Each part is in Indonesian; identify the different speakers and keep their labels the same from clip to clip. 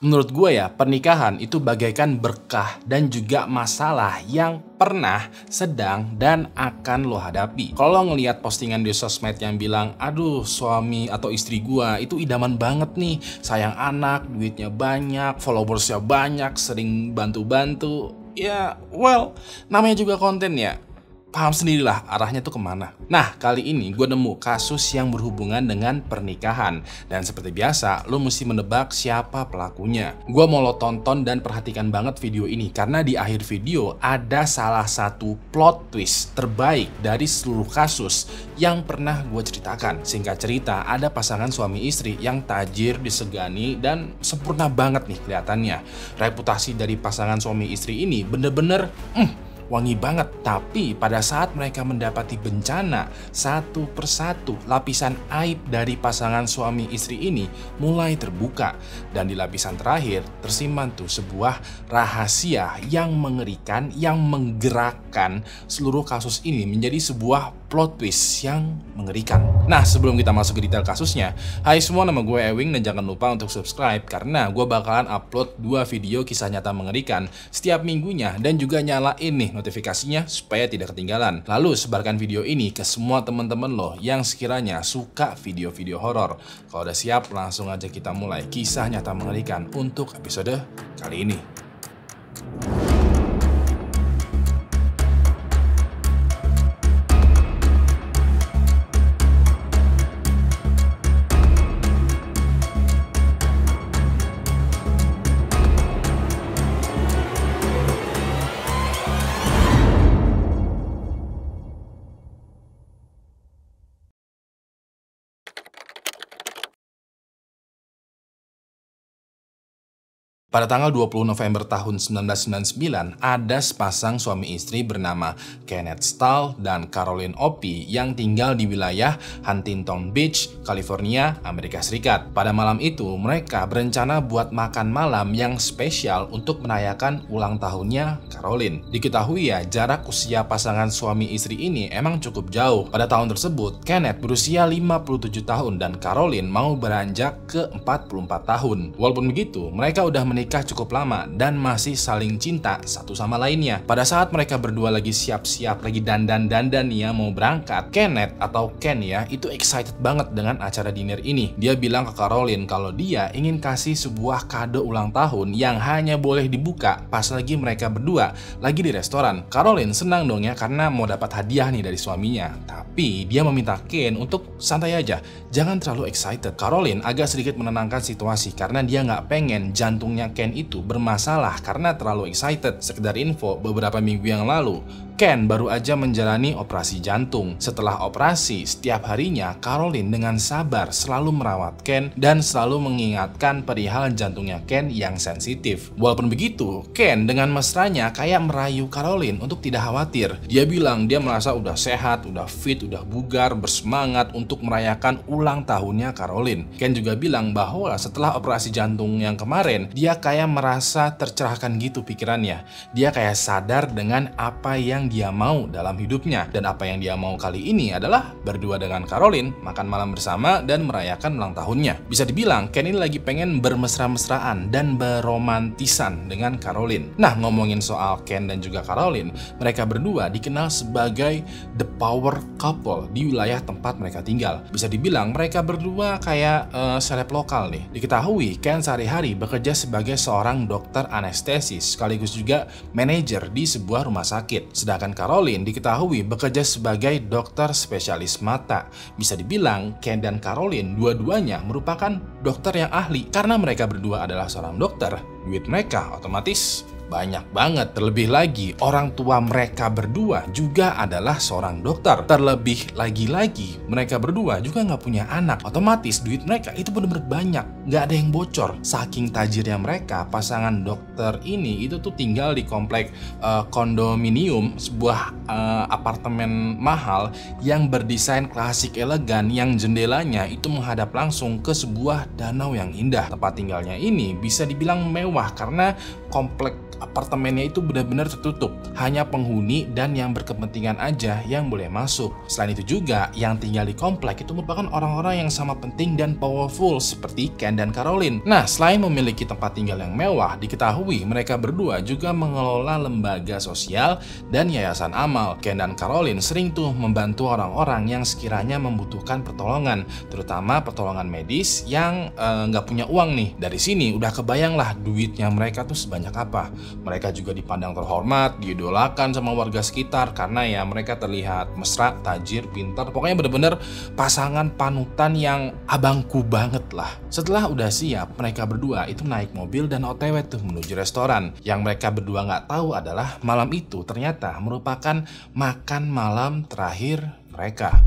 Speaker 1: Menurut gue ya, pernikahan itu bagaikan berkah dan juga masalah yang pernah, sedang, dan akan lo hadapi. Kalau lo ngelihat postingan di sosmed yang bilang, aduh suami atau istri gue itu idaman banget nih, sayang anak, duitnya banyak, followersnya banyak, sering bantu-bantu. Ya, well, namanya juga konten ya. Paham sendirilah arahnya tuh kemana. Nah, kali ini gue nemu kasus yang berhubungan dengan pernikahan. Dan seperti biasa, lo mesti menebak siapa pelakunya. Gue mau lo tonton dan perhatikan banget video ini. Karena di akhir video ada salah satu plot twist terbaik dari seluruh kasus yang pernah gue ceritakan. Singkat cerita, ada pasangan suami istri yang tajir, disegani, dan sempurna banget nih kelihatannya. Reputasi dari pasangan suami istri ini bener-bener wangi banget, tapi pada saat mereka mendapati bencana, satu persatu lapisan aib dari pasangan suami istri ini mulai terbuka. Dan di lapisan terakhir tersimpan tuh sebuah rahasia yang mengerikan, yang menggerakkan seluruh kasus ini menjadi sebuah plot twist yang mengerikan. Nah, sebelum kita masuk ke detail kasusnya, hai semua, nama gue Ewing dan jangan lupa untuk subscribe karena gue bakalan upload 2 video kisah nyata mengerikan setiap minggunya dan juga nyalain nih notifikasinya supaya tidak ketinggalan. Lalu sebarkan video ini ke semua teman-teman lo yang sekiranya suka video-video horor. Kalau udah siap, langsung aja kita mulai kisah nyata mengerikan untuk episode kali ini. Pada tanggal 20 November tahun 1999, ada sepasang suami istri bernama Kenneth Stahl dan Caroline Opie yang tinggal di wilayah Huntington Beach, California, Amerika Serikat. Pada malam itu, mereka berencana buat makan malam yang spesial untuk merayakan ulang tahunnya Caroline. Diketahui ya, jarak usia pasangan suami istri ini emang cukup jauh. Pada tahun tersebut, Kenneth berusia 57 tahun dan Caroline mau beranjak ke 44 tahun. Walaupun begitu, mereka udah menikah cukup lama dan masih saling cinta satu sama lainnya. Pada saat mereka berdua lagi siap-siap, lagi dandan-dandan nih ya mau berangkat, Kenneth atau Ken ya itu excited banget dengan acara dinner ini. Dia bilang ke Caroline kalau dia ingin kasih sebuah kado ulang tahun yang hanya boleh dibuka pas lagi mereka berdua lagi di restoran. Caroline senang dong ya karena mau dapat hadiah nih dari suaminya. Tapi dia meminta Ken untuk santai aja, jangan terlalu excited. Caroline agak sedikit menenangkan situasi karena dia nggak pengen jantungnya Ken itu bermasalah karena terlalu excited. Sekedar info, beberapa minggu yang lalu Ken baru aja menjalani operasi jantung. Setelah operasi, setiap harinya Caroline dengan sabar selalu merawat Ken dan selalu mengingatkan perihal jantungnya Ken yang sensitif. Walaupun begitu, Ken dengan mesranya kayak merayu Caroline untuk tidak khawatir. Dia bilang dia merasa udah sehat, udah fit, udah bugar, bersemangat untuk merayakan ulang tahunnya Caroline. Ken juga bilang bahwa setelah operasi jantung yang kemarin, dia kayak merasa tercerahkan gitu pikirannya. Dia kayak sadar dengan apa yang dia mau dalam hidupnya. Dan apa yang dia mau kali ini adalah berdua dengan Caroline, makan malam bersama, dan merayakan ulang tahunnya. Bisa dibilang, Ken ini lagi pengen bermesra-mesraan dan beromantisan dengan Caroline. Nah, ngomongin soal Ken dan juga Caroline, mereka berdua dikenal sebagai the power couple di wilayah tempat mereka tinggal. Bisa dibilang, mereka berdua kayak seleb lokal nih. Diketahui, Ken sehari-hari bekerja sebagai seorang dokter anestesis, sekaligus juga manajer di sebuah rumah sakit. Sedangkan Caroline diketahui bekerja sebagai dokter spesialis mata. Bisa dibilang Ken dan Caroline dua-duanya merupakan dokter yang ahli. Karena mereka berdua adalah seorang dokter, duit mereka otomatis banyak banget. Terlebih lagi, orang tua mereka berdua juga adalah seorang dokter. Terlebih lagi-lagi, mereka berdua juga nggak punya anak. Otomatis duit mereka itu bener-bener banyak, nggak ada yang bocor. Saking tajirnya mereka, pasangan dokter ini itu tuh tinggal di komplek kondominium, sebuah apartemen mahal yang berdesain klasik elegan, yang jendelanya itu menghadap langsung ke sebuah danau yang indah. Tempat tinggalnya ini bisa dibilang mewah karena komplek Apartemennya itu benar-benar tertutup, hanya penghuni dan yang berkepentingan aja yang boleh masuk. Selain itu juga, yang tinggal di komplek itu merupakan orang-orang yang sama penting dan powerful seperti Ken dan Caroline. Nah, selain memiliki tempat tinggal yang mewah, diketahui mereka berdua juga mengelola lembaga sosial dan yayasan amal. Ken dan Caroline sering tuh membantu orang-orang yang sekiranya membutuhkan pertolongan, terutama pertolongan medis yang nggak punya uang nih. Dari sini udah kebayang lah duitnya mereka tuh sebanyak apa. Mereka juga dipandang terhormat, diidolakan sama warga sekitar karena ya mereka terlihat mesra, tajir, pintar. Pokoknya bener-bener pasangan panutan yang abangku banget lah. Setelah udah siap, mereka berdua itu naik mobil dan OTW tuh menuju restoran. Yang mereka berdua nggak tahu adalah malam itu ternyata merupakan makan malam terakhir mereka.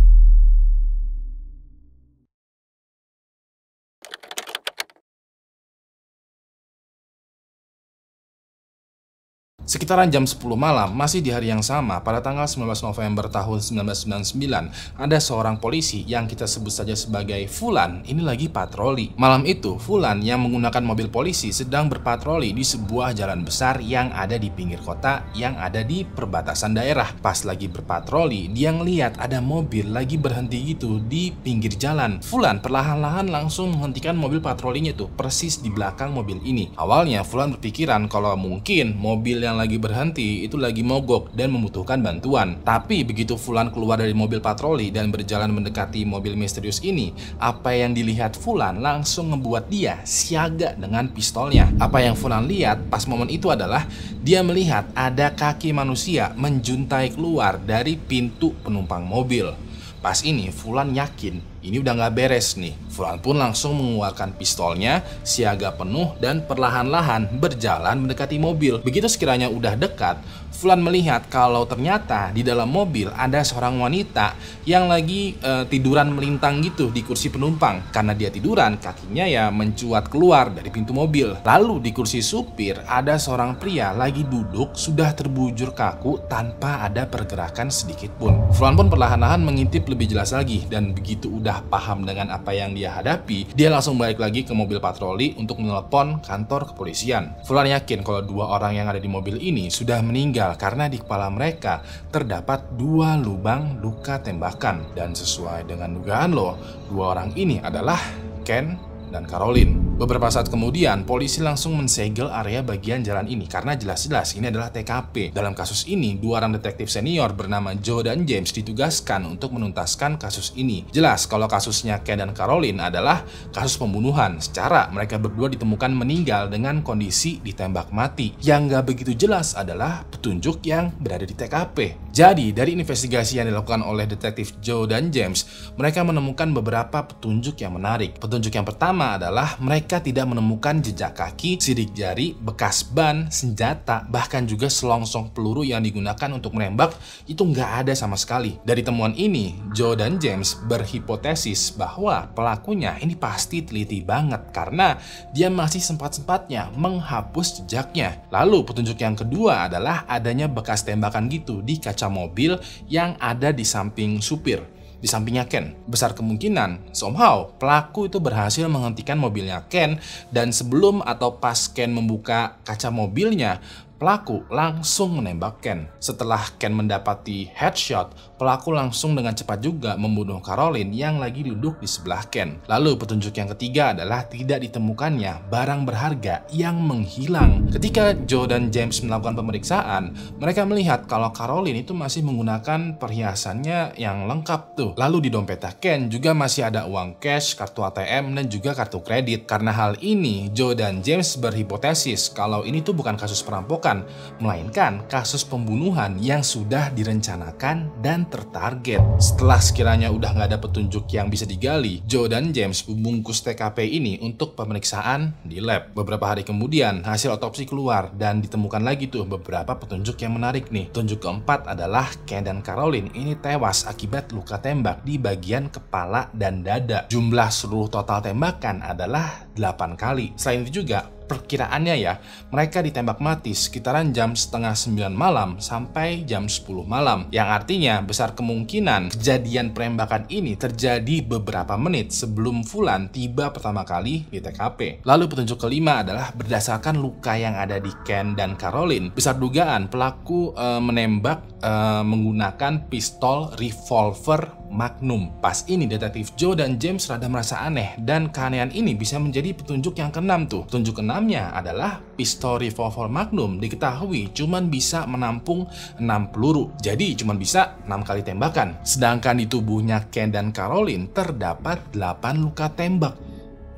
Speaker 1: Sekitaran jam 10 malam, masih di hari yang sama, pada tanggal 19 November tahun 1999, ada seorang polisi yang kita sebut saja sebagai Fulan, ini lagi patroli. Malam itu, Fulan yang menggunakan mobil polisi sedang berpatroli di sebuah jalan besar yang ada di pinggir kota yang ada di perbatasan daerah. Pas lagi berpatroli, dia ngeliat ada mobil lagi berhenti gitu di pinggir jalan. Fulan perlahan-lahan langsung menghentikan mobil patrolinya tuh, persis di belakang mobil ini. Awalnya, Fulan berpikiran kalau mungkin mobil yang lagi berhenti itu lagi mogok dan membutuhkan bantuan. Tapi begitu Fulan keluar dari mobil patroli dan berjalan mendekati mobil misterius ini, apa yang dilihat Fulan langsung ngebuat dia siaga dengan pistolnya. Apa yang Fulan lihat pas momen itu adalah dia melihat ada kaki manusia menjuntai keluar dari pintu penumpang mobil. Pas ini Fulan yakin ini udah nggak beres nih. Fulan pun langsung mengeluarkan pistolnya, siaga penuh dan perlahan-lahan berjalan mendekati mobil. Begitu sekiranya udah dekat, Fulan melihat kalau ternyata di dalam mobil ada seorang wanita yang lagi tiduran melintang gitu di kursi penumpang. Karena dia tiduran, kakinya ya mencuat keluar dari pintu mobil. Lalu di kursi supir ada seorang pria lagi duduk sudah terbujur kaku tanpa ada pergerakan sedikit pun. Fulan pun perlahan-lahan mengintip lebih jelas lagi dan begitu udah paham dengan apa yang dia hadapi, dia langsung balik lagi ke mobil patroli untuk menelpon kantor kepolisian. Fulan yakin kalau dua orang yang ada di mobil ini sudah meninggal karena di kepala mereka terdapat 2 lubang luka tembakan. Dan sesuai dengan dugaan lo, dua orang ini adalah Ken dan Caroline. Beberapa saat kemudian, polisi langsung mensegel area bagian jalan ini karena jelas-jelas ini adalah TKP. Dalam kasus ini, 2 orang detektif senior bernama Joe dan James ditugaskan untuk menuntaskan kasus ini. Jelas kalau kasusnya Ken dan Caroline adalah kasus pembunuhan. Secara mereka berdua ditemukan meninggal dengan kondisi ditembak mati. Yang nggak begitu jelas adalah petunjuk yang berada di TKP. Jadi, dari investigasi yang dilakukan oleh detektif Joe dan James, mereka menemukan beberapa petunjuk yang menarik. Petunjuk yang pertama adalah mereka tidak menemukan jejak kaki, sidik jari, bekas ban, senjata, bahkan juga selongsong peluru yang digunakan untuk menembak itu nggak ada sama sekali. Dari temuan ini, Joe dan James berhipotesis bahwa pelakunya ini pasti teliti banget karena dia masih sempat-sempatnya menghapus jejaknya. Lalu petunjuk yang kedua adalah adanya bekas tembakan gitu di kaca mobil yang ada di samping supir. Di sampingnya Ken. Besar kemungkinan somehow pelaku itu berhasil menghentikan mobilnya Ken dan sebelum atau pas Ken membuka kaca mobilnya, pelaku langsung menembak Ken. Setelah Ken mendapati headshot, pelaku langsung dengan cepat juga membunuh Caroline yang lagi duduk di sebelah Ken. Lalu petunjuk yang ketiga adalah tidak ditemukannya barang berharga yang menghilang. Ketika Joe dan James melakukan pemeriksaan, mereka melihat kalau Caroline itu masih menggunakan perhiasannya yang lengkap tuh. Lalu di dompet Ken juga masih ada uang cash, kartu ATM, dan juga kartu kredit. Karena hal ini, Joe dan James berhipotesis kalau ini tuh bukan kasus perampokan, melainkan kasus pembunuhan yang sudah direncanakan dan tertarget. Setelah sekiranya udah nggak ada petunjuk yang bisa digali, Joe dan James membungkus TKP ini untuk pemeriksaan di lab. Beberapa hari kemudian hasil otopsi keluar dan ditemukan lagi tuh beberapa petunjuk yang menarik nih. Petunjuk keempat adalah Ken dan Caroline ini tewas akibat luka tembak di bagian kepala dan dada. Jumlah seluruh total tembakan adalah 8 kali. Selain itu juga perkiraannya ya, mereka ditembak mati sekitaran jam setengah 9 malam sampai jam 10 malam. Yang artinya besar kemungkinan kejadian penembakan ini terjadi beberapa menit sebelum Fulan tiba pertama kali di TKP. Lalu petunjuk kelima adalah berdasarkan luka yang ada di Ken dan Caroline, besar dugaan pelaku menembak menggunakan pistol revolver Magnum. Pas ini detektif Joe dan James rada merasa aneh, dan keanehan ini bisa menjadi petunjuk yang keenam tuh. Petunjuk keenamnya adalah pistol revolver Magnum diketahui cuman bisa menampung 6 peluru. Jadi cuman bisa 6 kali tembakan. Sedangkan di tubuhnya Ken dan Caroline terdapat 8 luka tembak.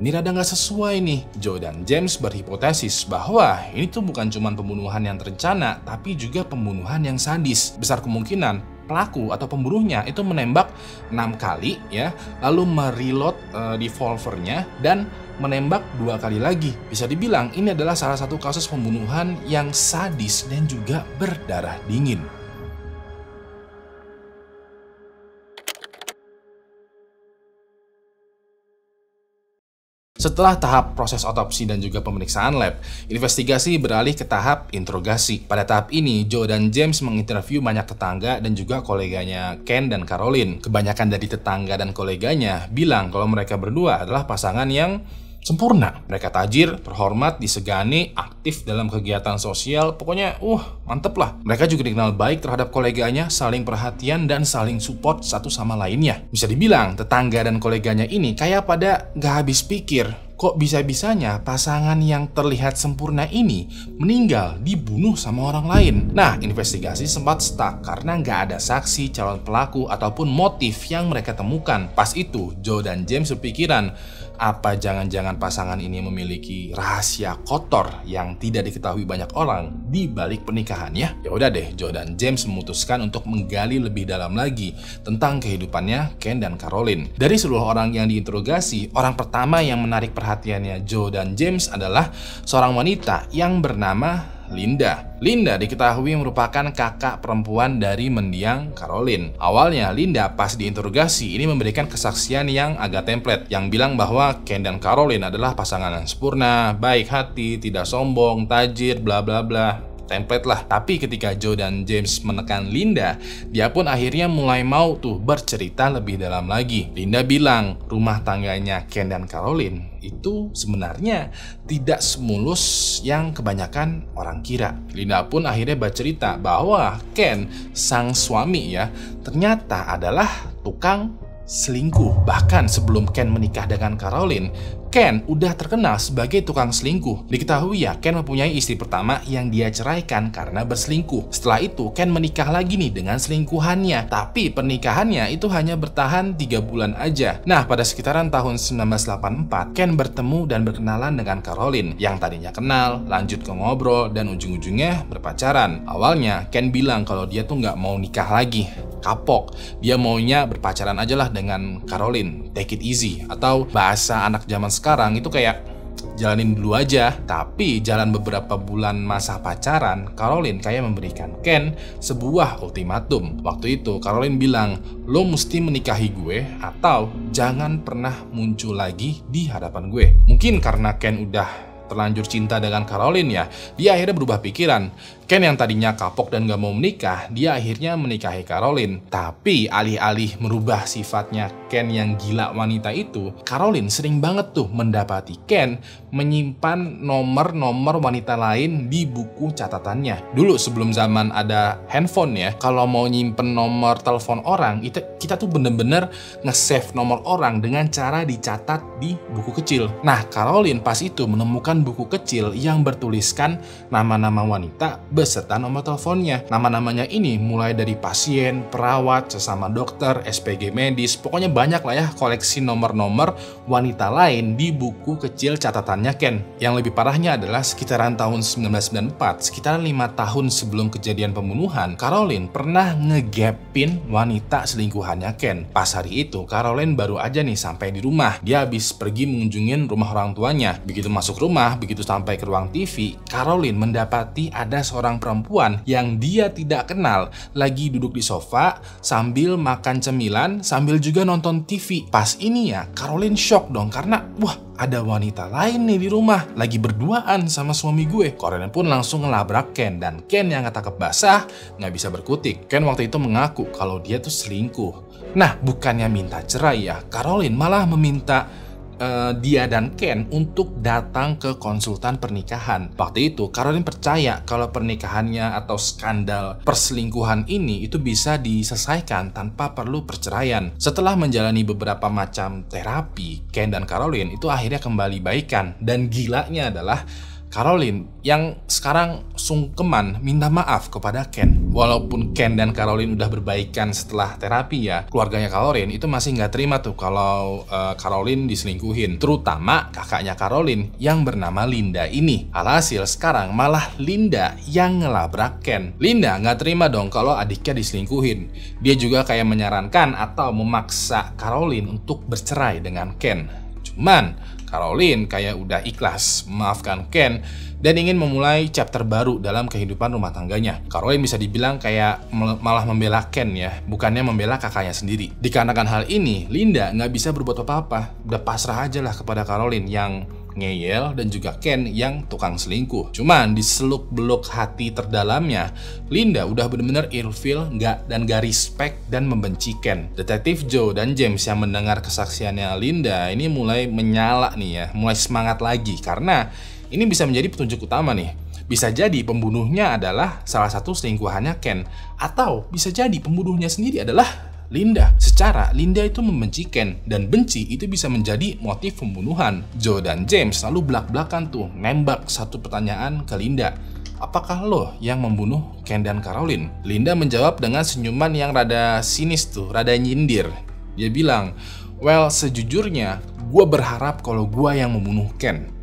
Speaker 1: Ini rada nggak sesuai nih. Joe dan James berhipotesis bahwa ini tuh bukan cuma pembunuhan yang terencana, tapi juga pembunuhan yang sadis. Besar kemungkinan pelaku atau pembunuhnya itu menembak 6 kali ya, lalu mereload revolvernya dan menembak 2 kali lagi. Bisa dibilang ini adalah salah satu kasus pembunuhan yang sadis dan juga berdarah dingin. Setelah tahap proses otopsi dan juga pemeriksaan lab, investigasi beralih ke tahap interogasi. Pada tahap ini, Joe dan James menginterview banyak tetangga dan juga koleganya Ken dan Caroline. Kebanyakan dari tetangga dan koleganya bilang kalau mereka berdua adalah pasangan yang sempurna. Mereka tajir, terhormat, disegani, aktif dalam kegiatan sosial, pokoknya mantep lah. Mereka juga dikenal baik terhadap koleganya, saling perhatian dan saling support satu sama lainnya. Bisa dibilang tetangga dan koleganya ini kayak pada gak habis pikir, kok bisa-bisanya pasangan yang terlihat sempurna ini meninggal dibunuh sama orang lain. Nah, investigasi sempat stuck karena nggak ada saksi, calon pelaku, ataupun motif yang mereka temukan. Pas itu, Joe dan James berpikiran, apa jangan-jangan pasangan ini memiliki rahasia kotor yang tidak diketahui banyak orang di balik pernikahannya? Ya udah deh, Joe dan James memutuskan untuk menggali lebih dalam lagi tentang kehidupannya Ken dan Caroline. Dari seluruh orang yang diinterogasi, orang pertama yang menarik perhatiannya Joe dan James adalah seorang wanita yang bernama Linda. Linda diketahui merupakan kakak perempuan dari mendiang Caroline. Awalnya Linda pas diinterogasi ini memberikan kesaksian yang agak template, yang bilang bahwa Ken dan Caroline adalah pasangan yang sempurna, baik hati, tidak sombong, tajir, bla bla bla. Template lah. Tapi ketika Joe dan James menekan Linda, dia pun akhirnya mulai mau tuh bercerita lebih dalam lagi. Linda bilang rumah tangganya Ken dan Caroline itu sebenarnya tidak semulus yang kebanyakan orang kira. Linda pun akhirnya bercerita bahwa Ken, sang suami ya, ternyata adalah tukang selingkuh. Bahkan sebelum Ken menikah dengan Caroline, Ken udah terkenal sebagai tukang selingkuh. Diketahui ya, Ken mempunyai istri pertama yang dia ceraikan karena berselingkuh. Setelah itu, Ken menikah lagi nih dengan selingkuhannya. Tapi pernikahannya itu hanya bertahan 3 bulan aja. Nah, pada sekitaran tahun 1984, Ken bertemu dan berkenalan dengan Caroline. Yang tadinya kenal, lanjut ke ngobrol, dan ujung-ujungnya berpacaran. Awalnya, Ken bilang kalau dia tuh nggak mau nikah lagi. Kapok. Dia maunya berpacaran aja lah dengan Caroline. Take it easy. Atau bahasa anak zaman sekarang itu kayak jalanin dulu aja. Tapi jalan beberapa bulan masa pacaran, Caroline kayak memberikan Ken sebuah ultimatum. Waktu itu Caroline bilang, lo mesti menikahi gue atau jangan pernah muncul lagi di hadapan gue. Mungkin karena Ken udah terlanjur cinta dengan Caroline ya, dia akhirnya berubah pikiran. Ken yang tadinya kapok dan gak mau menikah, dia akhirnya menikahi Caroline. Tapi alih-alih merubah sifatnya Ken yang gila wanita itu, Caroline sering banget tuh mendapati Ken menyimpan nomor-nomor wanita lain di buku catatannya. Dulu sebelum zaman ada handphone ya, kalau mau nyimpen nomor telepon orang, kita tuh bener-bener nge-save nomor orang dengan cara dicatat di buku kecil. Nah, Caroline pas itu menemukan buku kecil yang bertuliskan nama-nama wanita beserta nomor teleponnya. Nama-namanya ini mulai dari pasien, perawat, sesama dokter, SPG medis, pokoknya banyak lah ya koleksi nomor-nomor wanita lain di buku kecil catatannya Ken. Yang lebih parahnya adalah sekitaran tahun 1994, sekitar 5 tahun sebelum kejadian pembunuhan, Caroline pernah ngegapin wanita selingkuhannya Ken. Pas hari itu, Caroline baru aja nih sampai di rumah. Dia habis pergi mengunjungin rumah orang tuanya. Begitu masuk rumah, begitu sampai ke ruang TV, Caroline mendapati ada seorang seorang perempuan yang dia tidak kenal lagi duduk di sofa sambil makan cemilan sambil juga nonton TV. Pas ini ya Caroline shock dong karena wah, ada wanita lain nih di rumah lagi berduaan sama suami gue. Caroline pun langsung ngelabrak Ken, dan Ken yang ketangkep basah nggak bisa berkutik. Ken waktu itu mengaku kalau dia tuh selingkuh. Nah, bukannya minta cerai ya, Caroline malah meminta dia dan Ken untuk datang ke konsultan pernikahan. Waktu itu Caroline percaya kalau pernikahannya atau skandal perselingkuhan ini itu bisa diselesaikan tanpa perlu perceraian. Setelah menjalani beberapa macam terapi, Ken dan Caroline itu akhirnya kembali baikan. Dan gilanya adalah Caroline yang sekarang sungkeman minta maaf kepada Ken. Walaupun Ken dan Caroline udah berbaikan setelah terapi ya, keluarganya Caroline itu masih nggak terima tuh kalau Caroline diselingkuhin. Terutama kakaknya Caroline yang bernama Linda ini. Alhasil sekarang malah Linda yang ngelabrak Ken. Linda nggak terima dong kalau adiknya diselingkuhin. Dia juga kayak menyarankan atau memaksa Caroline untuk bercerai dengan Ken. Cuman Caroline kayak udah ikhlas memaafkan Ken dan ingin memulai chapter baru dalam kehidupan rumah tangganya. Caroline bisa dibilang kayak malah membela Ken ya, bukannya membela kakaknya sendiri. Dikarenakan hal ini, Linda nggak bisa berbuat apa-apa. Udah pasrah aja lah kepada Caroline yang ngeyel dan juga Ken yang tukang selingkuh. Cuman di seluk-beluk hati terdalamnya, Linda udah bener-bener ilfeel dan gak respect dan membenci Ken. Detektif Joe dan James yang mendengar kesaksiannya Linda ini mulai menyala nih ya, mulai semangat lagi karena ini bisa menjadi petunjuk utama nih. Bisa jadi pembunuhnya adalah salah satu selingkuhannya Ken, atau bisa jadi pembunuhnya sendiri adalah Linda. Secara Linda itu membenci Ken, dan benci itu bisa menjadi motif pembunuhan. Joe dan James lalu belak-belakan tuh nembak satu pertanyaan ke Linda. Apakah lo yang membunuh Ken dan Caroline? Linda menjawab dengan senyuman yang rada sinis tuh, rada nyindir. Dia bilang, well sejujurnya gue berharap kalau gue yang membunuh Ken.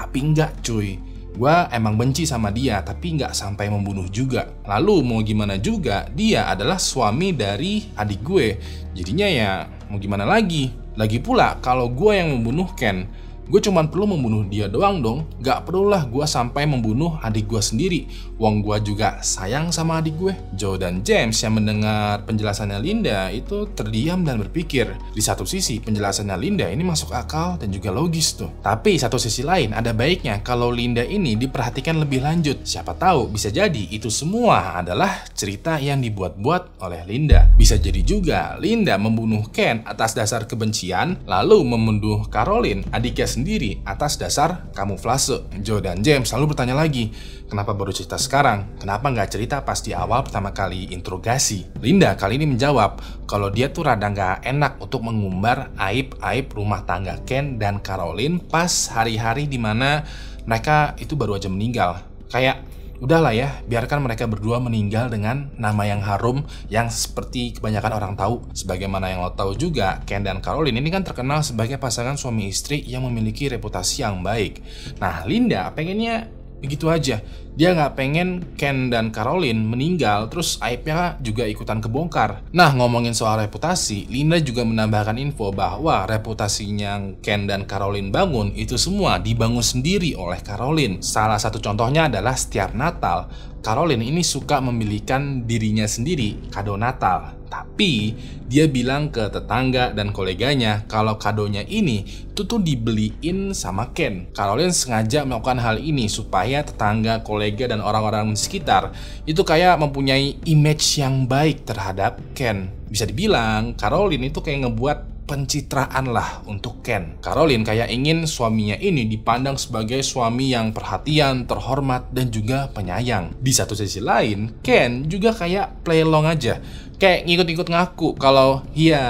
Speaker 1: Tapi enggak cuy, gue emang benci sama dia tapi nggak sampai membunuh juga. Lalu mau gimana juga, dia adalah suami dari adik gue. Jadinya ya mau gimana lagi. Lagi pula kalau gue yang membunuh Ken, gue cuma perlu membunuh dia doang dong. Gak perlulah gue sampai membunuh adik gue sendiri. Wong gue juga sayang sama adik gue. Joe dan James yang mendengar penjelasannya Linda itu terdiam dan berpikir. Di satu sisi penjelasannya Linda ini masuk akal dan juga logis tuh. Tapi satu sisi lain ada baiknya kalau Linda ini diperhatikan lebih lanjut. Siapa tahu bisa jadi itu semua adalah cerita yang dibuat-buat oleh Linda. Bisa jadi juga Linda membunuh Ken atas dasar kebencian, lalu membunuh Caroline, adiknya sendiri, atas dasar kamuflase. Joe dan James lalu bertanya lagi, kenapa baru cerita sekarang? Kenapa nggak cerita pas di awal pertama kali interogasi? Linda kali ini menjawab kalau dia tuh rada nggak enak untuk mengumbar aib-aib rumah tangga Ken dan Caroline pas hari-hari dimana mereka itu baru aja meninggal. Kayak udahlah ya, biarkan mereka berdua meninggal dengan nama yang harum yang seperti kebanyakan orang tahu. Sebagaimana yang lo tahu juga, Ken dan Caroline ini kan terkenal sebagai pasangan suami istri yang memiliki reputasi yang baik. Nah, Linda pengennya begitu aja. Dia nggak pengen Ken dan Caroline meninggal, terus aibnya juga ikutan kebongkar. Nah, ngomongin soal reputasi, Linda juga menambahkan info bahwa reputasinya Ken dan Caroline bangun itu semua dibangun sendiri oleh Caroline. Salah satu contohnya adalah setiap Natal, Caroline ini suka memilihkan dirinya sendiri kado Natal. Tapi dia bilang ke tetangga dan koleganya kalau kadonya ini tuh dibeliin sama Ken. Caroline sengaja melakukan hal ini supaya tetangga, kolega, dan orang-orang di sekitar itu kayak mempunyai image yang baik terhadap Ken. Bisa dibilang Caroline itu kayak ngebuat pencitraan lah untuk Ken. Caroline kayak ingin suaminya ini dipandang sebagai suami yang perhatian, terhormat, dan juga penyayang. Di satu sisi lain, Ken juga kayak play along aja. Kayak ngikut-ngikut ngaku kalau iya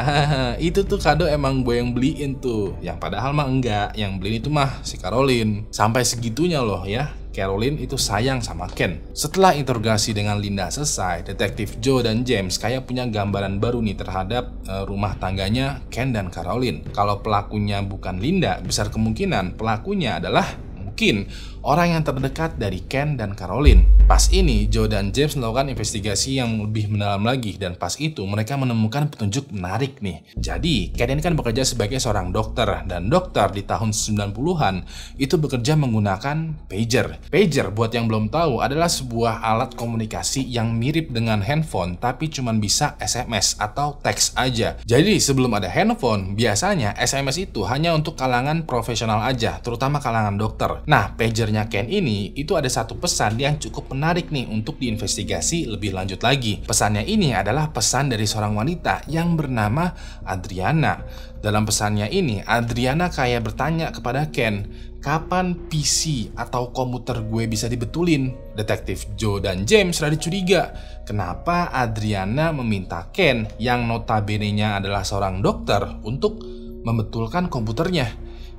Speaker 1: itu tuh kado emang gue yang beliin tuh. Yang padahal mah enggak, yang beliin itu mah si Caroline. Sampai segitunya loh ya, Caroline itu sayang sama Ken. Setelah interogasi dengan Linda selesai, detektif Joe dan James kayak punya gambaran baru nih terhadap rumah tangganya Ken dan Caroline. Kalau pelakunya bukan Linda, besar kemungkinan pelakunya adalah mungkin orang yang terdekat dari Ken dan Caroline. Pas ini, Joe dan James melakukan investigasi yang lebih mendalam lagi, dan pas itu mereka menemukan petunjuk menarik nih. Jadi, Ken ini kan bekerja sebagai seorang dokter, dan dokter di tahun 90-an itu bekerja menggunakan pager. Pager, buat yang belum tahu, adalah sebuah alat komunikasi yang mirip dengan handphone, tapi cuma bisa SMS atau teks aja. Jadi, sebelum ada handphone, biasanya SMS itu hanya untuk kalangan profesional aja, terutama kalangan dokter. Nah, pagernya Ken ini, itu ada satu pesan yang cukup menarik nih untuk diinvestigasi lebih lanjut lagi. Pesannya ini adalah pesan dari seorang wanita yang bernama Adriana. Dalam pesannya ini, Adriana kayak bertanya kepada Ken, kapan PC atau komputer gue bisa dibetulin? Detektif Joe dan James rada curiga. Kenapa Adriana meminta Ken, yang notabene-nya adalah seorang dokter, untuk membetulkan komputernya?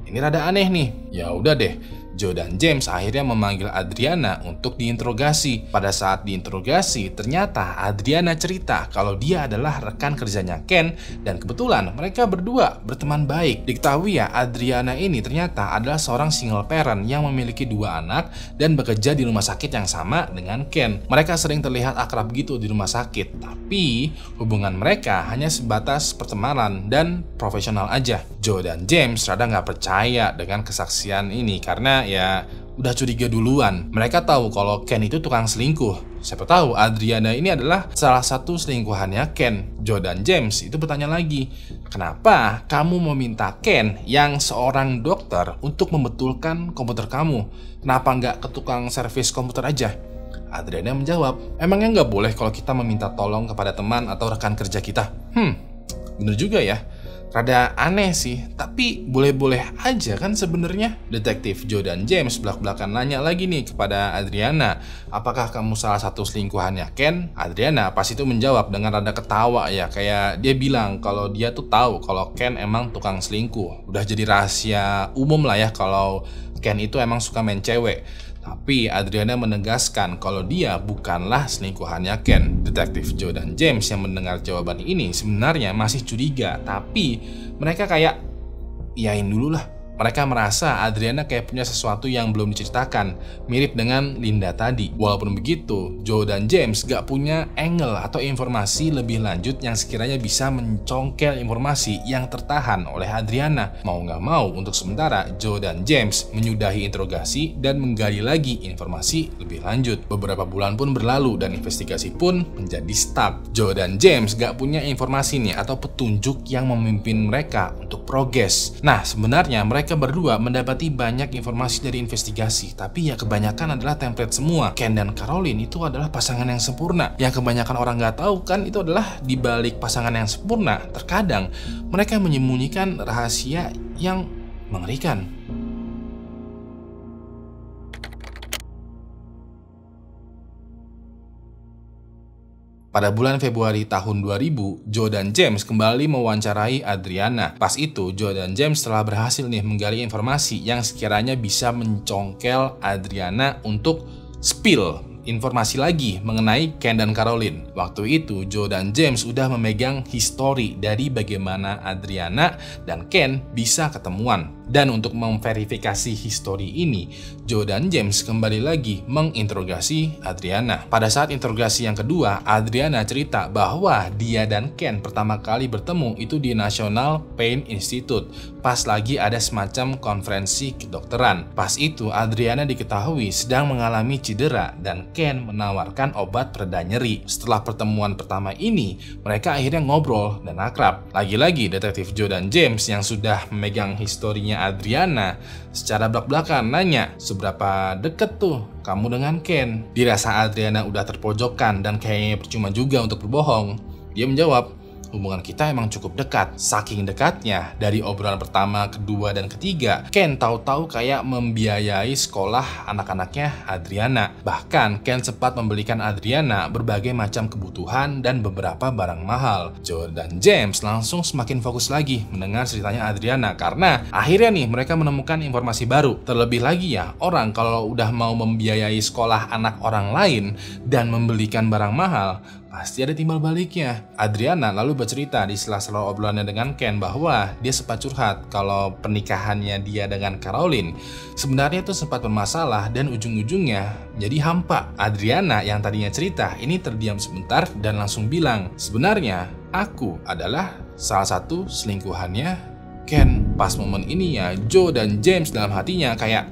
Speaker 1: Ini rada aneh nih. Ya udah deh, Joe dan James akhirnya memanggil Adriana untuk diinterogasi. Pada saat diinterogasi, ternyata Adriana cerita kalau dia adalah rekan kerjanya Ken, dan kebetulan mereka berdua berteman baik. Diketahui ya, Adriana ini ternyata adalah seorang single parent yang memiliki 2 anak dan bekerja di rumah sakit yang sama dengan Ken. Mereka sering terlihat akrab gitu di rumah sakit, tapi hubungan mereka hanya sebatas pertemanan dan profesional aja. Joe dan James rada nggak percaya dengan kesaksian ini karena ya udah curiga duluan. Mereka tahu kalau Ken itu tukang selingkuh. Siapa tahu Adriana ini adalah salah satu selingkuhannya Ken. Joe dan James itu bertanya lagi, kenapa kamu meminta Ken yang seorang dokter untuk membetulkan komputer kamu? Kenapa nggak ke tukang servis komputer aja? Adriana menjawab, emangnya nggak boleh kalau kita meminta tolong kepada teman atau rekan kerja kita? Bener juga ya. Rada aneh sih, tapi boleh-boleh aja kan sebenarnya. Detektif Joe dan James belak-belakan nanya lagi nih kepada Adriana, apakah kamu salah satu selingkuhannya Ken? Adriana pas itu menjawab dengan rada ketawa ya, kayak dia bilang kalau dia tuh tahu kalau Ken emang tukang selingkuh. Udah jadi rahasia umum lah ya kalau Ken itu emang suka main cewek. Tapi Adriana menegaskan kalau dia bukanlah selingkuhannya Ken. Detektif Joe dan James yang mendengar jawaban ini sebenarnya masih curiga, tapi mereka kayak iyain dulu lah. Mereka merasa Adriana kayak punya sesuatu yang belum diceritakan, mirip dengan Linda tadi. Walaupun begitu, Joe dan James gak punya angle atau informasi lebih lanjut yang sekiranya bisa mencongkel informasi yang tertahan oleh Adriana. Mau gak mau, untuk sementara Joe dan James menyudahi interogasi dan menggali lagi informasi lebih lanjut. Beberapa bulan pun berlalu dan investigasi pun menjadi stuck. Joe dan James gak punya informasi nih atau petunjuk yang memimpin mereka untuk progres. Nah, sebenarnya mereka berdua mendapati banyak informasi dari investigasi, tapi ya kebanyakan adalah template semua. Ken dan Caroline itu adalah pasangan yang sempurna. Yang kebanyakan orang nggak tahu kan itu adalah di balik pasangan yang sempurna, terkadang mereka menyembunyikan rahasia yang mengerikan. Pada bulan Februari tahun 2000, Joe dan James kembali mewawancarai Adriana. Pas itu, Joe dan James telah berhasil nih menggali informasi yang sekiranya bisa mencongkel Adriana untuk spill informasi lagi mengenai Ken dan Caroline. Waktu itu, Joe dan James udah memegang histori dari bagaimana Adriana dan Ken bisa ketemuan. Dan untuk memverifikasi histori ini, Joe dan James kembali lagi menginterogasi Adriana. Pada saat interogasi yang kedua, Adriana cerita bahwa dia dan Ken pertama kali bertemu itu di National Pain Institute, pas lagi ada semacam konferensi kedokteran. Pas itu, Adriana diketahui sedang mengalami cedera dan Ken menawarkan obat pereda nyeri. Setelah pertemuan pertama ini, mereka akhirnya ngobrol dan akrab. Lagi-lagi, detektif Joe dan James yang sudah memegang historinya Adriana secara belak-belakan nanya, seberapa deket tuh kamu dengan Ken? Dirasa Adriana udah terpojokkan dan kayaknya percuma juga untuk berbohong. Dia menjawab, hubungan kita emang cukup dekat. Saking dekatnya, dari obrolan pertama, kedua, dan ketiga, Ken tahu-tahu kayak membiayai sekolah anak-anaknya Adriana. Bahkan, Ken sempat membelikan Adriana berbagai macam kebutuhan dan beberapa barang mahal. Joe dan James langsung semakin fokus lagi mendengar ceritanya Adriana karena akhirnya nih mereka menemukan informasi baru. Terlebih lagi ya, orang kalau udah mau membiayai sekolah anak orang lain dan membelikan barang mahal, pasti ada timbal baliknya. Adriana lalu bercerita di sela-sela obrolannya dengan Ken bahwa dia sempat curhat kalau pernikahannya dia dengan Caroline sebenarnya itu sempat bermasalah dan ujung-ujungnya jadi hampa. Adriana yang tadinya cerita ini terdiam sebentar dan langsung bilang, sebenarnya aku adalah salah satu selingkuhannya Ken. Pas momen ini ya, Joe dan James dalam hatinya kayak,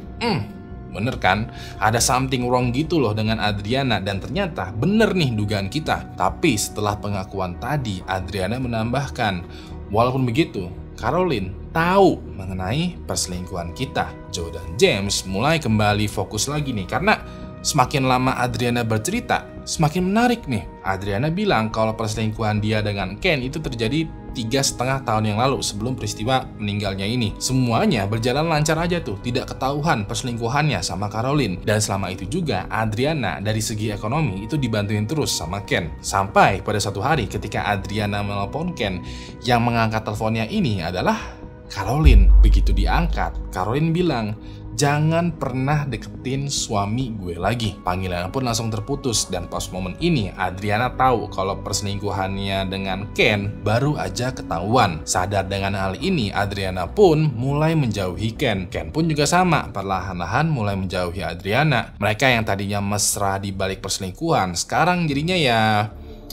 Speaker 1: bener kan? Ada something wrong gitu loh dengan Adriana dan ternyata bener nih dugaan kita. Tapi setelah pengakuan tadi, Adriana menambahkan, walaupun begitu, Caroline tahu mengenai perselingkuhan kita. Joe dan James mulai kembali fokus lagi nih karena semakin lama Adriana bercerita, semakin menarik nih. Adriana bilang kalau perselingkuhan dia dengan Ken itu terjadi 3,5 tahun yang lalu sebelum peristiwa meninggalnya ini. Semuanya berjalan lancar aja tuh, tidak ketahuan perselingkuhannya sama Caroline. Dan selama itu juga Adriana dari segi ekonomi itu dibantuin terus sama Ken. Sampai pada suatu hari ketika Adriana menelpon Ken, yang mengangkat teleponnya ini adalah Caroline. Begitu diangkat, Caroline bilang, jangan pernah deketin suami gue lagi. Panggilannya pun langsung terputus dan pas momen ini Adriana tahu kalau perselingkuhannya dengan Ken baru aja ketahuan. Sadar dengan hal ini, Adriana pun mulai menjauhi Ken. Ken pun juga sama, perlahan-lahan mulai menjauhi Adriana. Mereka yang tadinya mesra di balik perselingkuhan, sekarang jadinya ya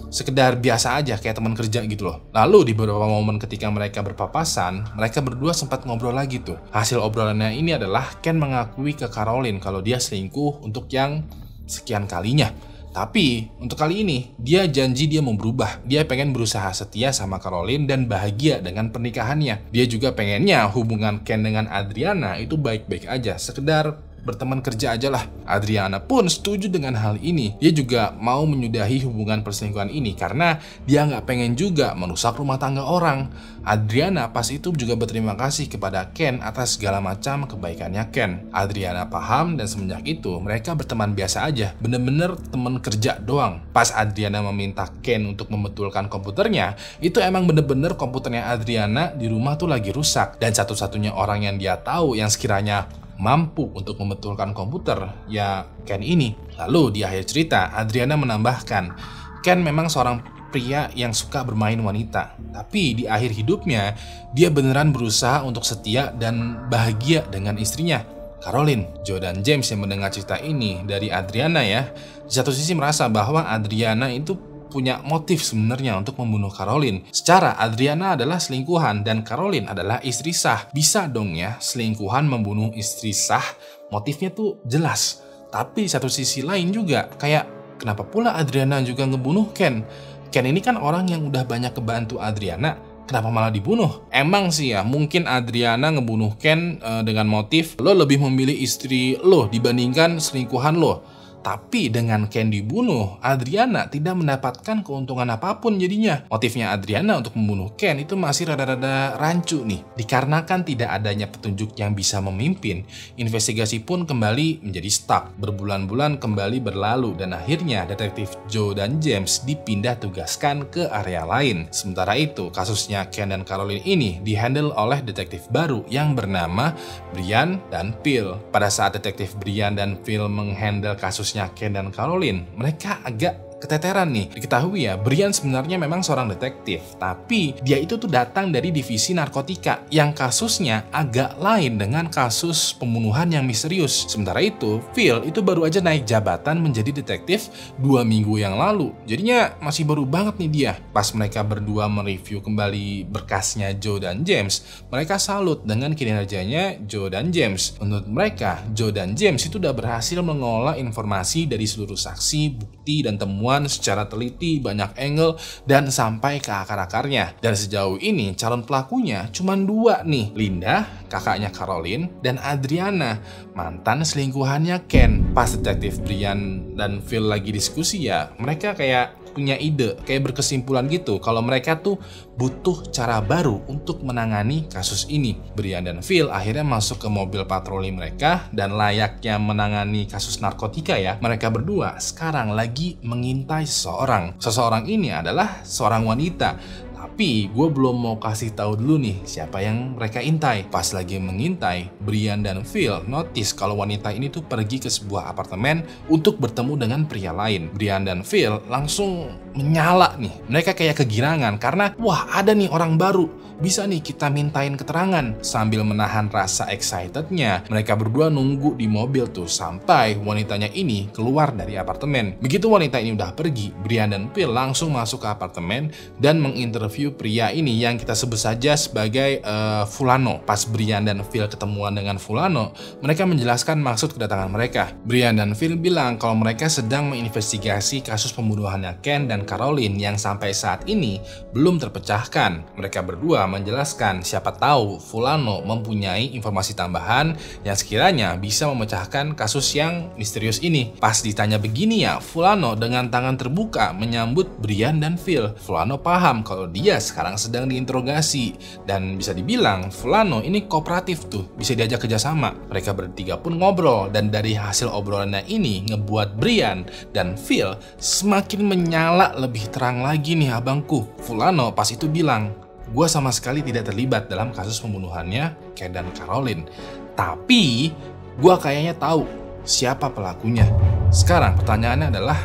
Speaker 1: sekedar biasa aja kayak teman kerja gitu loh. Lalu di beberapa momen ketika mereka berpapasan, mereka berdua sempat ngobrol lagi tuh. Hasil obrolannya ini adalah Ken mengakui ke Caroline kalau dia selingkuh untuk yang sekian kalinya. Tapi untuk kali ini dia janji dia mau berubah. Dia pengen berusaha setia sama Caroline dan bahagia dengan pernikahannya. Dia juga pengennya hubungan Ken dengan Adriana itu baik-baik aja, sekedar berteman kerja aja lah. Adriana pun setuju dengan hal ini. Dia juga mau menyudahi hubungan perselingkuhan ini karena dia nggak pengen juga merusak rumah tangga orang. Adriana pas itu juga berterima kasih kepada Ken atas segala macam kebaikannya Ken. Adriana paham dan semenjak itu mereka berteman biasa aja, bener-bener teman kerja doang. Pas Adriana meminta Ken untuk membetulkan komputernya, itu emang bener-bener komputernya Adriana di rumah tuh lagi rusak. Dan satu-satunya orang yang dia tahu yang sekiranya mampu untuk membetulkan komputer, ya Ken ini. Lalu di akhir cerita, Adriana menambahkan, Ken memang seorang pria yang suka bermain wanita. Tapi di akhir hidupnya, dia beneran berusaha untuk setia dan bahagia dengan istrinya, Caroline. Joe dan James yang mendengar cerita ini dari Adriana ya, di satu sisi merasa bahwa Adriana itu punya motif sebenarnya untuk membunuh Caroline. Secara Adriana adalah selingkuhan dan Caroline adalah istri sah. Bisa dong ya selingkuhan membunuh istri sah, motifnya tuh jelas. Tapi satu sisi lain juga kayak kenapa pula Adriana juga ngebunuh Ken? Ken ini kan orang yang udah banyak kebantu Adriana, kenapa malah dibunuh? Emang sih ya, mungkin Adriana ngebunuh Ken dengan motif lo lebih memilih istri lo dibandingkan selingkuhan lo. Tapi dengan Ken dibunuh, Adriana tidak mendapatkan keuntungan apapun jadinya. Motifnya Adriana untuk membunuh Ken itu masih rada-rada rancu nih. Dikarenakan tidak adanya petunjuk yang bisa memimpin, investigasi pun kembali menjadi stuck. Berbulan-bulan kembali berlalu dan akhirnya detektif Joe dan James dipindah tugaskan ke area lain. Sementara itu, kasusnya Ken dan Caroline ini dihandle oleh detektif baru yang bernama Brian dan Phil. Pada saat detektif Brian dan Phil menghandle kasusnya Ken dan Caroline, mereka agak keteteran nih. Diketahui ya, Brian sebenarnya memang seorang detektif, tapi dia itu tuh datang dari divisi narkotika yang kasusnya agak lain dengan kasus pembunuhan yang misterius. Sementara itu, Phil itu baru aja naik jabatan menjadi detektif 2 minggu yang lalu. Jadinya masih baru banget nih dia. Pas mereka berdua mereview kembali berkasnya Joe dan James, mereka salut dengan kinerjanya Joe dan James. Menurut mereka, Joe dan James itu udah berhasil mengolah informasi dari seluruh saksi, bukti, dan temuan secara teliti, banyak angle, dan sampai ke akar-akarnya. Dan sejauh ini calon pelakunya cuma 2 nih, Linda, kakaknya Caroline, dan Adriana, mantan selingkuhannya Ken. Pas detektif Brian dan Phil lagi diskusi ya, mereka kayak punya ide, kayak berkesimpulan gitu kalau mereka tuh butuh cara baru untuk menangani kasus ini. Brian dan Phil akhirnya masuk ke mobil patroli mereka dan layaknya menangani kasus narkotika ya, mereka berdua sekarang lagi mengintai seseorang. Seseorang ini adalah seorang wanita. Tapi gue belum mau kasih tahu dulu nih siapa yang mereka intai. Pas lagi mengintai, Brian dan Phil notice kalau wanita ini tuh pergi ke sebuah apartemen untuk bertemu dengan pria lain. Brian dan Phil langsung menyala nih. Mereka kayak kegirangan karena wah ada nih orang baru, bisa nih kita mintain keterangan. Sambil menahan rasa excitednya, mereka berdua nunggu di mobil tuh sampai wanitanya ini keluar dari apartemen. Begitu wanita ini udah pergi, Brian dan Phil langsung masuk ke apartemen dan menginterview pria ini yang kita sebut saja sebagai Fulano. Pas Brian dan Phil ketemuan dengan Fulano, mereka menjelaskan maksud kedatangan mereka. Brian dan Phil bilang kalau mereka sedang menginvestigasi kasus pembunuhannya Ken dan Caroline yang sampai saat ini belum terpecahkan. Mereka berdua menjelaskan siapa tahu Fulano mempunyai informasi tambahan yang sekiranya bisa memecahkan kasus yang misterius ini. Pas ditanya begini ya, Fulano dengan tangan terbuka menyambut Brian dan Phil. Fulano paham kalau dia sekarang sedang diinterogasi dan bisa dibilang Fulano ini kooperatif tuh, bisa diajak kerjasama. Mereka bertiga pun ngobrol dan dari hasil obrolannya ini ngebuat Brian dan Phil semakin menyala lebih terang lagi nih abangku. Fulano pas itu bilang, "Gua sama sekali tidak terlibat dalam kasus pembunuhannya Ken dan Caroline. Tapi gua kayaknya tahu siapa pelakunya." Sekarang pertanyaannya adalah,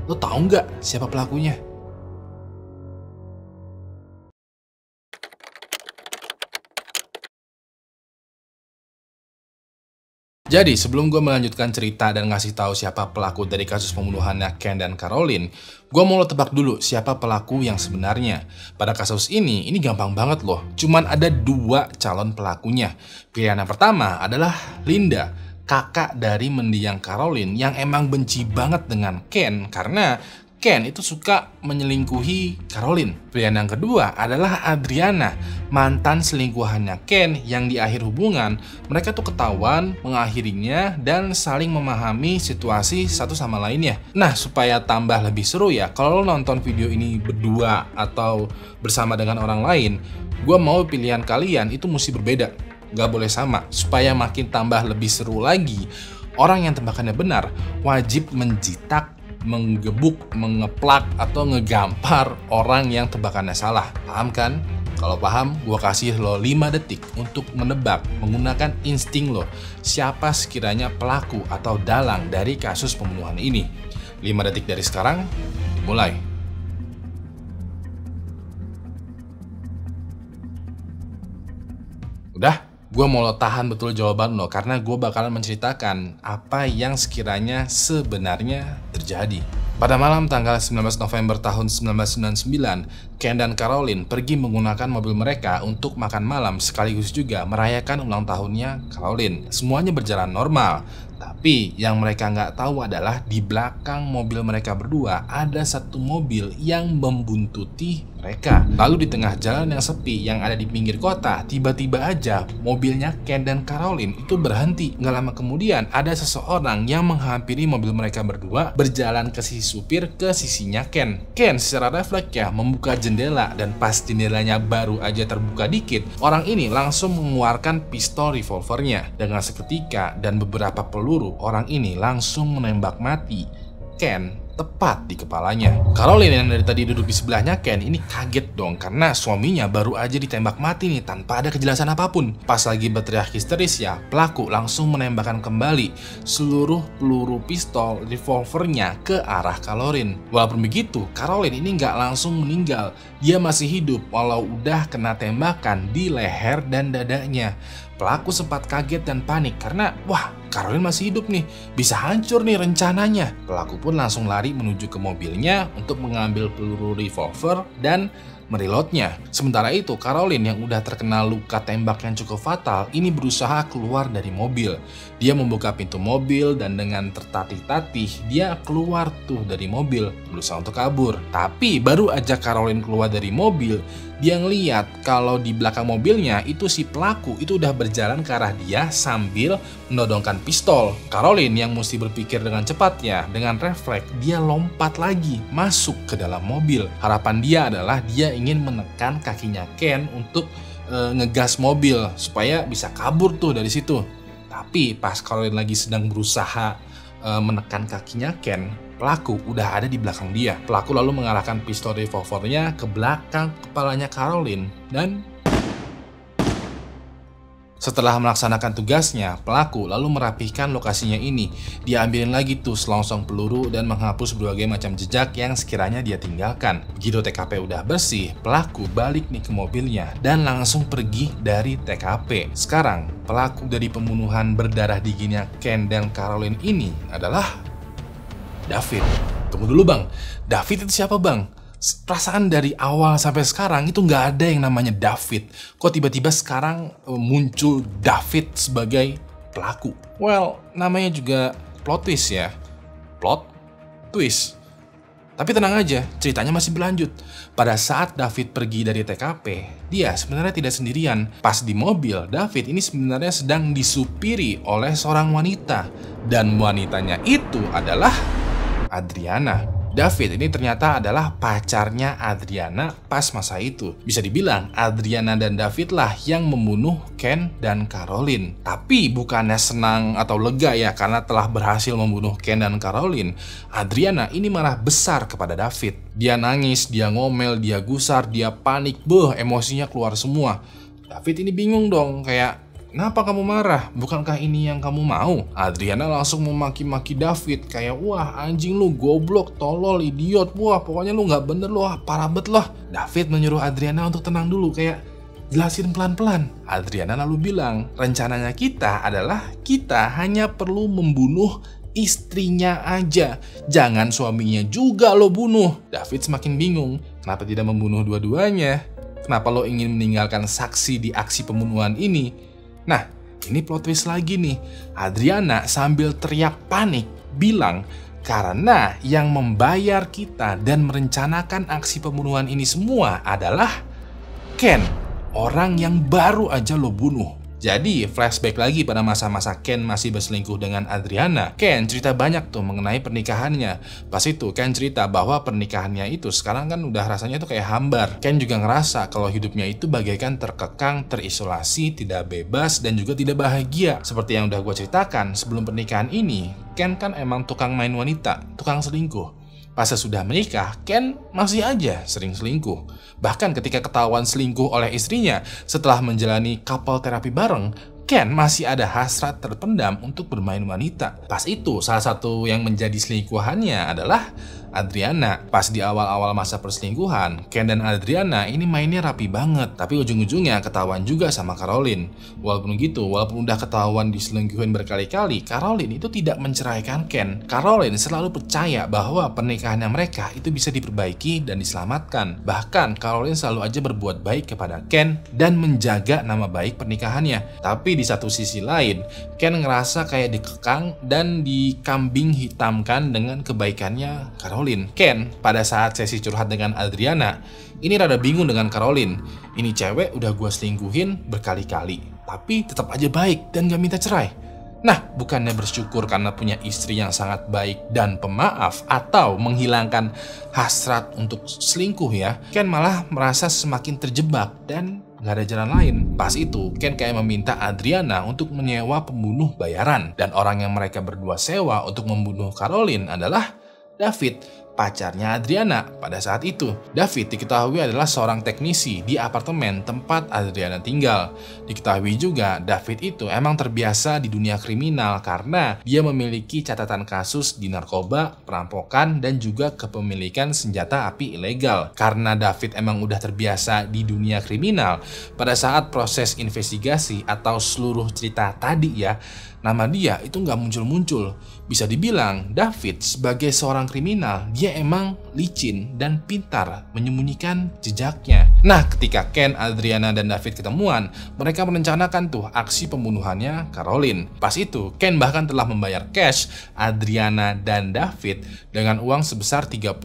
Speaker 1: lo tahu nggak siapa pelakunya? Jadi sebelum gue melanjutkan cerita dan ngasih tahu siapa pelaku dari kasus pembunuhannya Ken dan Caroline, gue mau lo tebak dulu siapa pelaku yang sebenarnya. Pada kasus ini gampang banget loh. Cuman ada 2 calon pelakunya. Pilihan yang pertama adalah Linda, kakak dari mendiang Caroline yang emang benci banget dengan Ken karena Ken itu suka menyelingkuhi Caroline. Pilihan yang kedua adalah Adriana, mantan selingkuhannya Ken yang di akhir hubungan mereka tuh ketahuan mengakhirinya dan saling memahami situasi satu sama lainnya. Nah, supaya tambah lebih seru ya, kalau lo nonton video ini berdua atau bersama dengan orang lain, gue mau pilihan kalian itu mesti berbeda, gak boleh sama. Supaya makin tambah lebih seru lagi, orang yang tebakannya benar wajib menjitak, menggebuk, mengeplak, atau ngegampar orang yang tebakannya salah. Paham kan? Kalau paham, gue kasih lo 5 detik untuk menebak menggunakan insting lo siapa sekiranya pelaku atau dalang dari kasus pembunuhan ini. 5 detik dari sekarang, mulai. Udah? Gue mau lo tahan betul jawaban lo karena gue bakalan menceritakan apa yang sekiranya sebenarnya terjadi. Pada malam tanggal 19 November tahun 1999, Ken dan Caroline pergi menggunakan mobil mereka untuk makan malam sekaligus juga merayakan ulang tahunnya Caroline. Semuanya berjalan normal. Tapi yang mereka nggak tahu adalah di belakang mobil mereka berdua ada satu mobil yang membuntuti mereka. Lalu di tengah jalan yang sepi yang ada di pinggir kota, tiba-tiba aja mobilnya Ken dan Caroline itu berhenti. Nggak lama kemudian ada seseorang yang menghampiri mobil mereka berdua berjalan ke sisi supir ke sisinya Ken. Ken secara refleks ya membuka jendela dan pas jendelanya baru aja terbuka dikit, orang ini langsung mengeluarkan pistol revolvernya. Dengan seketika dan beberapa peluru, orang ini langsung menembak mati Ken tepat di kepalanya. Caroline yang dari tadi duduk di sebelahnya Ken ini kaget dong karena suaminya baru aja ditembak mati nih tanpa ada kejelasan apapun. Pas lagi berteriak histeris ya, pelaku langsung menembakkan kembali seluruh peluru pistol revolvernya ke arah Caroline. Walaupun begitu, Caroline ini nggak langsung meninggal. Dia masih hidup walau udah kena tembakan di leher dan dadanya. Pelaku sempat kaget dan panik karena wah, Caroline masih hidup nih, bisa hancur nih rencananya. Pelaku pun langsung lari menuju ke mobilnya untuk mengambil peluru revolver dan mereloadnya. Sementara itu, Caroline yang udah terkena luka tembak yang cukup fatal ini berusaha keluar dari mobil. Dia membuka pintu mobil dan dengan tertatih-tatih dia keluar tuh dari mobil, berusaha untuk kabur. Tapi baru aja Caroline keluar dari mobil, dia ngeliat kalau di belakang mobilnya itu si pelaku itu udah berjalan ke arah dia sambil menodongkan pistol. Caroline yang mesti berpikir dengan cepat ya, dengan refleks dia lompat lagi masuk ke dalam mobil. Harapan dia adalah dia ingin menekan kakinya Ken untuk ngegas mobil supaya bisa kabur tuh dari situ. Tapi pas Caroline lagi sedang berusaha menekan kakinya Ken, pelaku udah ada di belakang dia. Pelaku lalu mengarahkan pistol revolvernya ke belakang kepalanya Caroline dan Setelah melaksanakan tugasnya, pelaku lalu merapihkan lokasinya ini. Dia ambilin lagi tuh selongsong peluru dan menghapus berbagai macam jejak yang sekiranya dia tinggalkan. Begitu TKP udah bersih, pelaku balik nih ke mobilnya dan langsung pergi dari TKP. Sekarang, pelaku dari pembunuhan berdarah dinginnya Ken dan Caroline ini adalah David. Tunggu dulu bang, David itu siapa bang? Perasaan dari awal sampai sekarang itu nggak ada yang namanya David. Kok tiba-tiba sekarang muncul David sebagai pelaku? Well, namanya juga plot twist ya. Plot twist. Tapi tenang aja, ceritanya masih berlanjut. Pada saat David pergi dari TKP, dia sebenarnya tidak sendirian. Pas di mobil, David ini sebenarnya sedang disupiri oleh seorang wanita. Dan wanitanya itu adalah Adriana. David ini ternyata adalah pacarnya Adriana pas masa itu. Bisa dibilang Adriana dan David lah yang membunuh Ken dan Caroline. Tapi bukannya senang atau lega ya karena telah berhasil membunuh Ken dan Caroline. Adriana ini marah besar kepada David. Dia nangis, dia ngomel, dia gusar, dia panik. Emosinya keluar semua. David ini bingung dong, kayak, kenapa kamu marah? Bukankah ini yang kamu mau? Adriana langsung memaki-maki David. Kayak, wah anjing lu, goblok, tolol, idiot. Wah pokoknya lu gak bener lu, parah bet loh. David menyuruh Adriana untuk tenang dulu. Kayak, jelasin pelan-pelan. Adriana lalu bilang, rencananya kita adalah kita hanya perlu membunuh istrinya aja. Jangan suaminya juga lo bunuh. David semakin bingung. Kenapa tidak membunuh dua-duanya? Kenapa lo ingin meninggalkan saksi di aksi pembunuhan ini? Nah, ini plot twist lagi nih. Adriana sambil teriak panik bilang, karena yang membayar kita dan merencanakan aksi pembunuhan ini semua adalah Ken, orang yang baru aja lo bunuh. Jadi, flashback lagi pada masa-masa Ken masih berselingkuh dengan Adriana. Ken cerita banyak tuh mengenai pernikahannya. Pas itu, Ken cerita bahwa pernikahannya itu sekarang kan udah rasanya tuh kayak hambar. Ken juga ngerasa kalau hidupnya itu bagaikan terkekang, terisolasi, tidak bebas, dan juga tidak bahagia. Seperti yang udah gue ceritakan, sebelum pernikahan ini, Ken kan emang tukang main wanita, tukang selingkuh. Pas sesudah menikah, Ken masih aja sering selingkuh. Bahkan ketika ketahuan selingkuh oleh istrinya setelah menjalani couple terapi bareng, Ken masih ada hasrat terpendam untuk bermain wanita. Pas itu, salah satu yang menjadi selingkuhannya adalah Adriana. Pas di awal-awal masa perselingkuhan, Ken dan Adriana ini mainnya rapi banget. Tapi ujung-ujungnya ketahuan juga sama Caroline. Walaupun gitu, walaupun udah ketahuan diselingkuhin berkali-kali, Caroline itu tidak menceraikan Ken. Caroline selalu percaya bahwa pernikahannya mereka itu bisa diperbaiki dan diselamatkan. Bahkan Caroline selalu aja berbuat baik kepada Ken dan menjaga nama baik pernikahannya. Tapi di satu sisi lain, Ken ngerasa kayak dikekang dan dikambing hitamkan dengan kebaikannya Caroline. Ken pada saat sesi curhat dengan Adriana ini rada bingung dengan Caroline. Ini cewek udah gue selingkuhin berkali-kali, tapi tetap aja baik dan gak minta cerai. Nah, bukannya bersyukur karena punya istri yang sangat baik dan pemaaf atau menghilangkan hasrat untuk selingkuh ya, Ken malah merasa semakin terjebak dan gak ada jalan lain. Pas itu, Ken kayak meminta Adriana untuk menyewa pembunuh bayaran. Dan orang yang mereka berdua sewa untuk membunuh Caroline adalah David, pacarnya Adriana pada saat itu. David diketahui adalah seorang teknisi di apartemen tempat Adriana tinggal. Diketahui juga David itu emang terbiasa di dunia kriminal karena dia memiliki catatan kasus di narkoba, perampokan, dan juga kepemilikan senjata api ilegal. Karena David emang udah terbiasa di dunia kriminal, pada saat proses investigasi atau seluruh cerita tadi ya, nama dia itu nggak muncul-muncul. Bisa dibilang David sebagai seorang kriminal, dia emang licin dan pintar menyembunyikan jejaknya. Nah, ketika Ken, Adriana, dan David ketemuan, mereka merencanakan tuh aksi pembunuhannya Caroline. Pas itu, Ken bahkan telah membayar cash Adriana dan David dengan uang sebesar 30.000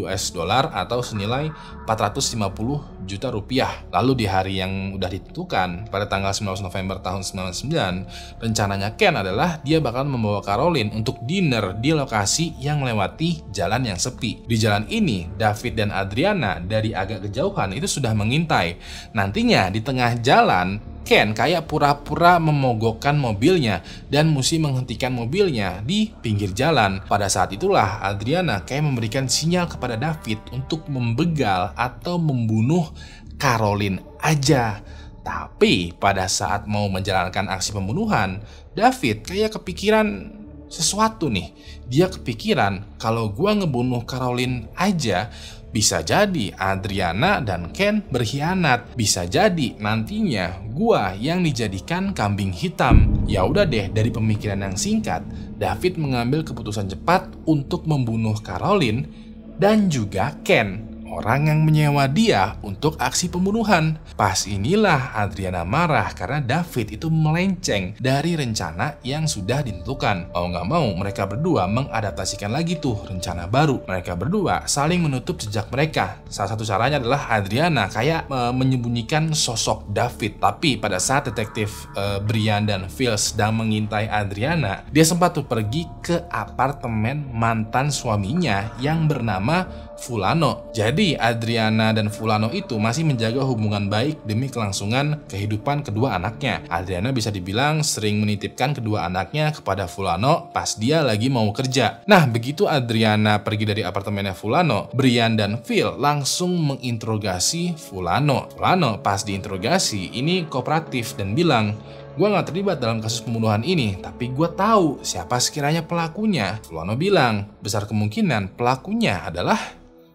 Speaker 1: US dollar atau senilai 450 juta rupiah. Lalu di hari yang udah ditentukan, pada tanggal 19 November tahun 1999, rencananya Ken adalah dia bakal membawa Caroline untuk dinner di lokasi yang melewati jalan yang sepi. Di jalan ini, David dan Adriana dari agak kejauhan itu sudah mengintai. Nantinya di tengah jalan, Ken kayak pura-pura memogokkan mobilnya dan mesti menghentikan mobilnya di pinggir jalan. Pada saat itulah Adriana kayak memberikan sinyal kepada David untuk membegal atau membunuh Caroline aja. Tapi pada saat mau menjalankan aksi pembunuhan, David kayak kepikiran sesuatu nih. Dia kepikiran kalau gua ngebunuh Caroline aja, bisa jadi Adriana dan Ken berkhianat. Bisa jadi nantinya gua yang dijadikan kambing hitam. Ya udah deh, dari pemikiran yang singkat, David mengambil keputusan cepat untuk membunuh Caroline dan juga Ken, orang yang menyewa dia untuk aksi pembunuhan. Pas inilah Adriana marah karena David itu melenceng dari rencana yang sudah ditentukan. Mau nggak mau mereka berdua mengadaptasikan lagi tuh rencana baru. Mereka berdua saling menutup jejak mereka. Salah satu caranya adalah Adriana kayak menyembunyikan sosok David. Tapi pada saat detektif Brian dan Phil sedang mengintai Adriana, dia sempat tuh pergi ke apartemen mantan suaminya yang bernama Fulano. Jadi Adriana dan Fulano itu masih menjaga hubungan baik demi kelangsungan kehidupan kedua anaknya. Adriana bisa dibilang sering menitipkan kedua anaknya kepada Fulano pas dia lagi mau kerja. Nah, begitu Adriana pergi dari apartemennya Fulano, Brian dan Phil langsung menginterogasi Fulano. Fulano pas diinterogasi ini kooperatif dan bilang, "Gue gak terlibat dalam kasus pembunuhan ini, tapi gue tahu siapa sekiranya pelakunya." Fulano bilang, besar kemungkinan pelakunya adalah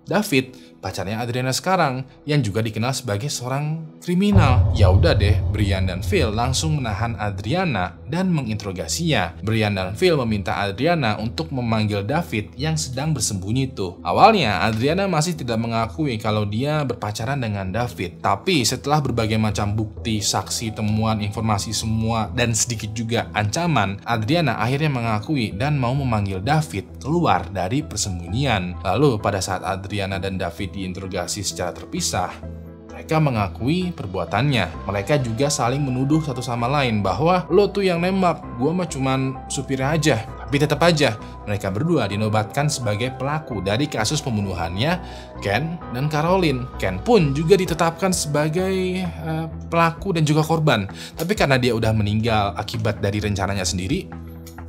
Speaker 1: David, pacarnya Adriana sekarang, yang juga dikenal sebagai seorang kriminal. Ya udah deh, Brian dan Phil langsung menahan Adriana dan menginterogasinya. Brian dan Phil meminta Adriana untuk memanggil David yang sedang bersembunyi tuh. Awalnya Adriana masih tidak mengakui kalau dia berpacaran dengan David, tapi setelah berbagai macam bukti, saksi, temuan, informasi semua, dan sedikit juga ancaman, Adriana akhirnya mengakui dan mau memanggil David keluar dari persembunyian. Lalu pada saat Adriana dan David diinterogasi secara terpisah, mereka mengakui perbuatannya. Mereka juga saling menuduh satu sama lain bahwa lo tuh yang nembak, gua mah cuman supirnya aja. Tapi tetap aja, mereka berdua dinobatkan sebagai pelaku dari kasus pembunuhannya Ken dan Caroline. Ken pun juga ditetapkan sebagai pelaku dan juga korban. Tapi karena dia udah meninggal akibat dari rencananya sendiri,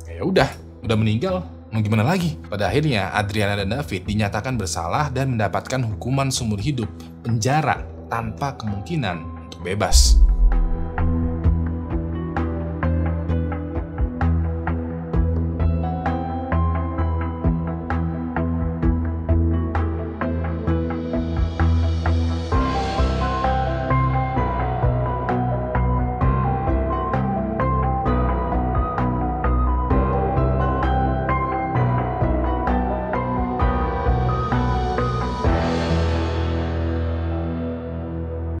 Speaker 1: ya udah meninggal. Mau gimana lagi? Pada akhirnya Adriana dan David dinyatakan bersalah dan mendapatkan hukuman seumur hidup penjara tanpa kemungkinan untuk bebas.